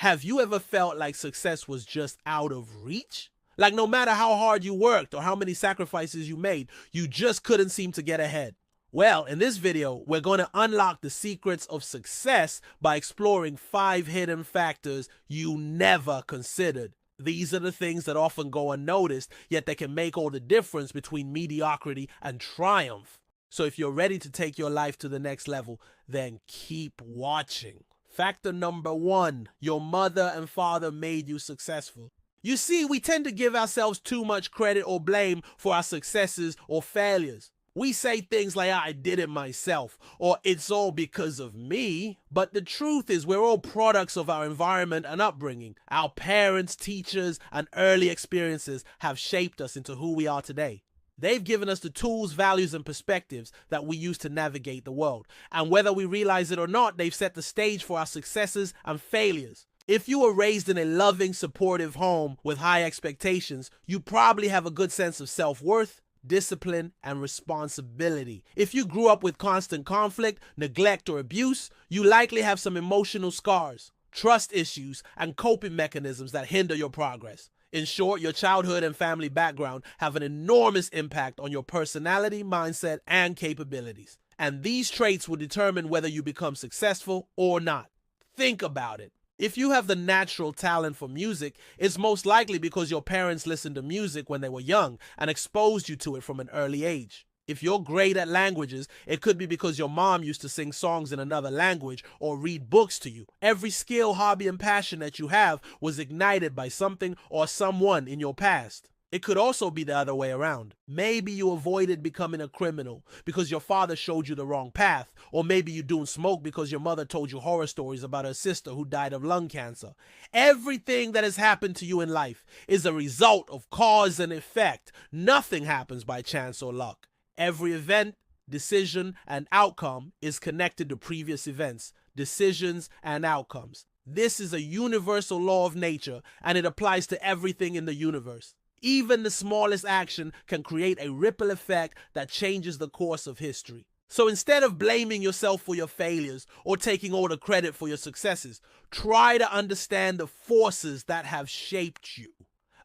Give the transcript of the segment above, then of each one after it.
Have you ever felt like success was just out of reach? Like no matter how hard you worked or how many sacrifices you made, you just couldn't seem to get ahead. Well, in this video, we're going to unlock the secrets of success by exploring 5 hidden factors you never considered. These are the things that often go unnoticed, yet they can make all the difference between mediocrity and triumph. So if you're ready to take your life to the next level, then keep watching. Factor number 1, your mother and father made you successful. You see, we tend to give ourselves too much credit or blame for our successes or failures. We say things like, I did it myself, or it's all because of me. But the truth is we're all products of our environment and upbringing. Our parents, teachers, and early experiences have shaped us into who we are today. They've given us the tools, values, and perspectives that we use to navigate the world. And whether we realize it or not, they've set the stage for our successes and failures. If you were raised in a loving, supportive home with high expectations, you probably have a good sense of self-worth, discipline, and responsibility. If you grew up with constant conflict, neglect, or abuse, you likely have some emotional scars, trust issues, and coping mechanisms that hinder your progress. In short, your childhood and family background have an enormous impact on your personality, mindset, and capabilities. And these traits will determine whether you become successful or not. Think about it. If you have the natural talent for music, it's most likely because your parents listened to music when they were young and exposed you to it from an early age. If you're great at languages, it could be because your mom used to sing songs in another language or read books to you. Every skill, hobby, and passion that you have was ignited by something or someone in your past. It could also be the other way around. Maybe you avoided becoming a criminal because your father showed you the wrong path, or maybe you don't smoke because your mother told you horror stories about her sister who died of lung cancer. Everything that has happened to you in life is a result of cause and effect. Nothing happens by chance or luck. Every event, decision, and outcome is connected to previous events, decisions, and outcomes. This is a universal law of nature, and it applies to everything in the universe. Even the smallest action can create a ripple effect that changes the course of history. So instead of blaming yourself for your failures or taking all the credit for your successes, try to understand the forces that have shaped you.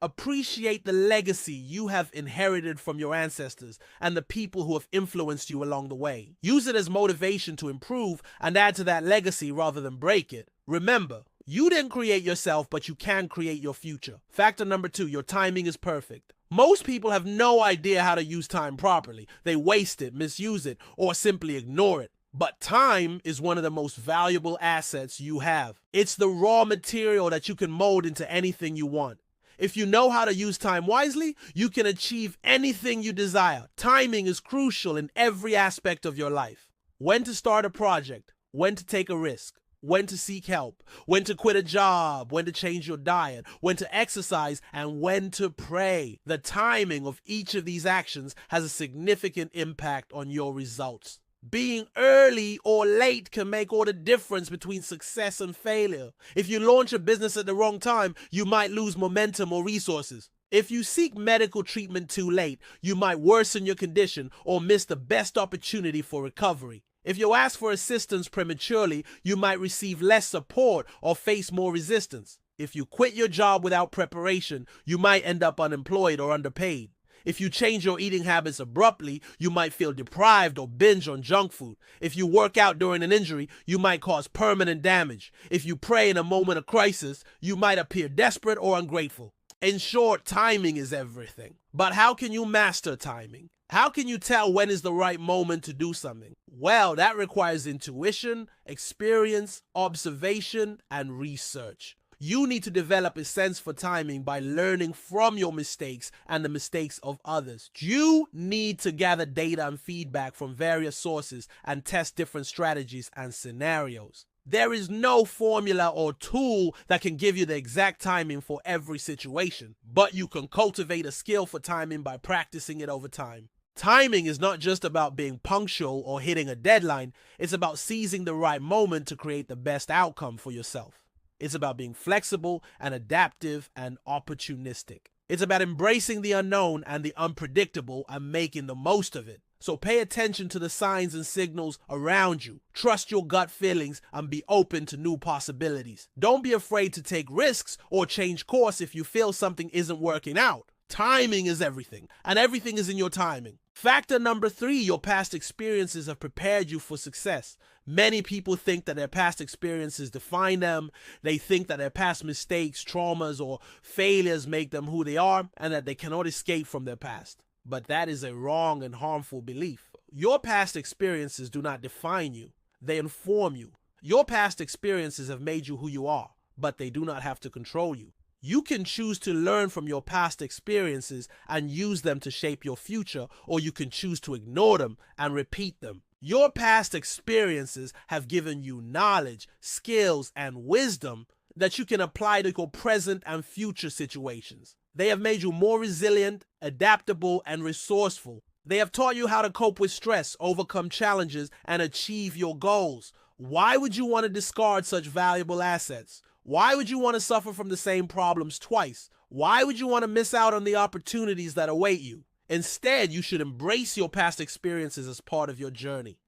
Appreciate the legacy you have inherited from your ancestors and the people who have influenced you along the way. Use it as motivation to improve and add to that legacy rather than break it. Remember, you didn't create yourself, but you can create your future. Factor number 2, your timing is perfect. Most people have no idea how to use time properly. They waste it, misuse it, or simply ignore it. But time is one of the most valuable assets you have. It's the raw material that you can mold into anything you want. If you know how to use time wisely, you can achieve anything you desire. Timing is crucial in every aspect of your life. When to start a project, when to take a risk, when to seek help, when to quit a job, when to change your diet, when to exercise, and when to pray. The timing of each of these actions has a significant impact on your results. Being early or late can make all the difference between success and failure. If you launch a business at the wrong time, you might lose momentum or resources. If you seek medical treatment too late, you might worsen your condition or miss the best opportunity for recovery. If you ask for assistance prematurely, you might receive less support or face more resistance. If you quit your job without preparation, you might end up unemployed or underpaid. If you change your eating habits abruptly, you might feel deprived or binge on junk food. If you work out during an injury, you might cause permanent damage. If you pray in a moment of crisis, you might appear desperate or ungrateful. In short, timing is everything. But how can you master timing? How can you tell when is the right moment to do something? Well, that requires intuition, experience, observation, and research. You need to develop a sense for timing by learning from your mistakes and the mistakes of others. You need to gather data and feedback from various sources and test different strategies and scenarios. There is no formula or tool that can give you the exact timing for every situation, but you can cultivate a skill for timing by practicing it over time. Timing is not just about being punctual or hitting a deadline, it's about seizing the right moment to create the best outcome for yourself. It's about being flexible and adaptive and opportunistic. It's about embracing the unknown and the unpredictable and making the most of it. So pay attention to the signs and signals around you. Trust your gut feelings and be open to new possibilities. Don't be afraid to take risks or change course if you feel something isn't working out. Timing is everything, and everything is in your timing. Factor number 3, your past experiences have prepared you for success. Many people think that their past experiences define them. They think that their past mistakes, traumas, or failures make them who they are, and that they cannot escape from their past. But that is a wrong and harmful belief. Your past experiences do not define you. They inform you. Your past experiences have made you who you are, but they do not have to control you. You can choose to learn from your past experiences and use them to shape your future, or you can choose to ignore them and repeat them. Your past experiences have given you knowledge, skills, and wisdom that you can apply to your present and future situations. They have made you more resilient, adaptable, and resourceful. They have taught you how to cope with stress, overcome challenges, and achieve your goals. Why would you want to discard such valuable assets? Why would you want to suffer from the same problems twice? Why would you want to miss out on the opportunities that await you? Instead, you should embrace your past experiences as part of your journey.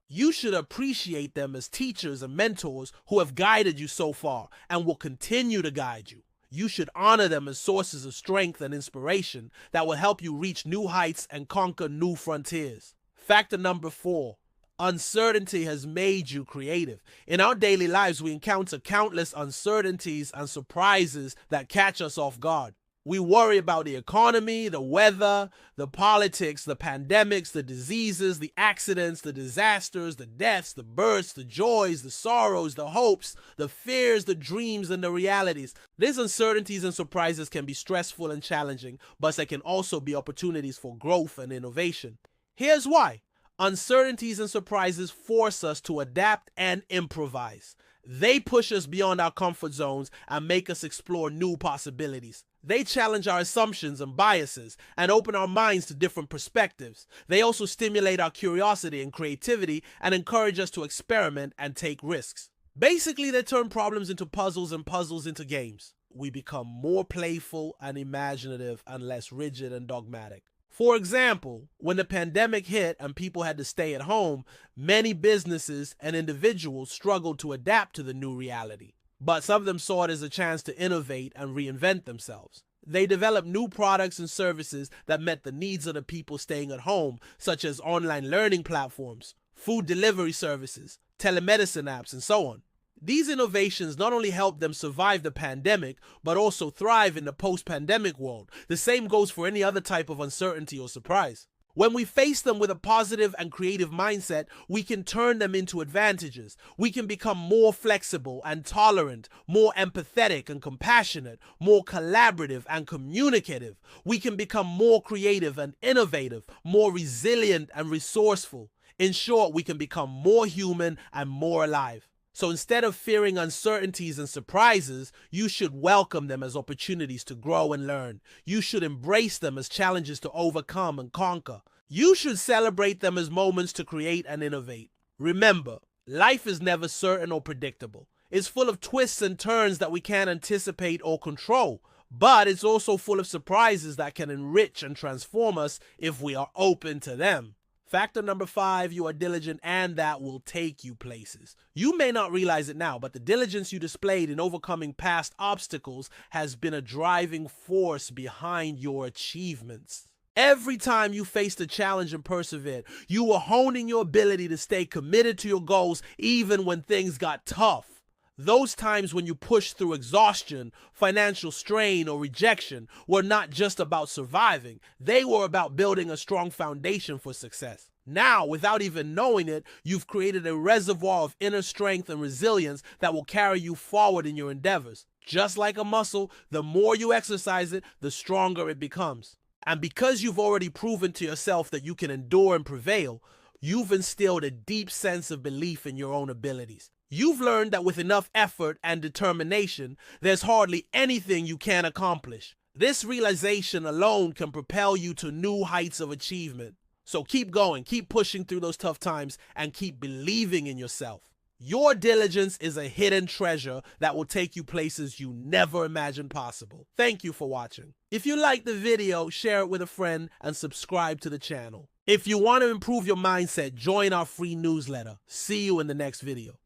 You should appreciate them as teachers and mentors who have guided you so far and will continue to guide you. You should honor them as sources of strength and inspiration that will help you reach new heights and conquer new frontiers. Factor number 4. Uncertainty has made you creative. In our daily lives, we encounter countless uncertainties and surprises that catch us off guard. We worry about the economy, the weather, the politics, the pandemics, the diseases, the accidents, the disasters, the deaths, the births, the joys, the sorrows, the hopes, the fears, the dreams, and the realities. These uncertainties and surprises can be stressful and challenging, but they can also be opportunities for growth and innovation. Here's why. Uncertainties and surprises force us to adapt and improvise. They push us beyond our comfort zones and make us explore new possibilities. They challenge our assumptions and biases and open our minds to different perspectives. They also stimulate our curiosity and creativity and encourage us to experiment and take risks. Basically, they turn problems into puzzles and puzzles into games. We become more playful and imaginative and less rigid and dogmatic. For example, when the pandemic hit and people had to stay at home, many businesses and individuals struggled to adapt to the new reality. But some of them saw it as a chance to innovate and reinvent themselves. They developed new products and services that met the needs of the people staying at home, such as online learning platforms, food delivery services, telemedicine apps, and so on. These innovations not only helped them survive the pandemic, but also thrive in the post-pandemic world. The same goes for any other type of uncertainty or surprise. When we face them with a positive and creative mindset, we can turn them into advantages. We can become more flexible and tolerant, more empathetic and compassionate, more collaborative and communicative. We can become more creative and innovative, more resilient and resourceful. In short, we can become more human and more alive. So instead of fearing uncertainties and surprises, you should welcome them as opportunities to grow and learn. You should embrace them as challenges to overcome and conquer. You should celebrate them as moments to create and innovate. Remember, life is never certain or predictable. It's full of twists and turns that we can't anticipate or control, but it's also full of surprises that can enrich and transform us if we are open to them. Factor number 5, you are diligent, and that will take you places. You may not realize it now, but the diligence you displayed in overcoming past obstacles has been a driving force behind your achievements. Every time you faced a challenge and persevered, you were honing your ability to stay committed to your goals even when things got tough. Those times when you pushed through exhaustion, financial strain, or rejection were not just about surviving. They were about building a strong foundation for success. Now, without even knowing it, you've created a reservoir of inner strength and resilience that will carry you forward in your endeavors. Just like a muscle, the more you exercise it, the stronger it becomes. And because you've already proven to yourself that you can endure and prevail, you've instilled a deep sense of belief in your own abilities. You've learned that with enough effort and determination, there's hardly anything you can't accomplish. This realization alone can propel you to new heights of achievement. So keep going, keep pushing through those tough times, and keep believing in yourself. Your diligence is a hidden treasure that will take you places you never imagined possible. Thank you for watching. If you liked the video, share it with a friend and subscribe to the channel. If you want to improve your mindset, join our free newsletter. See you in the next video.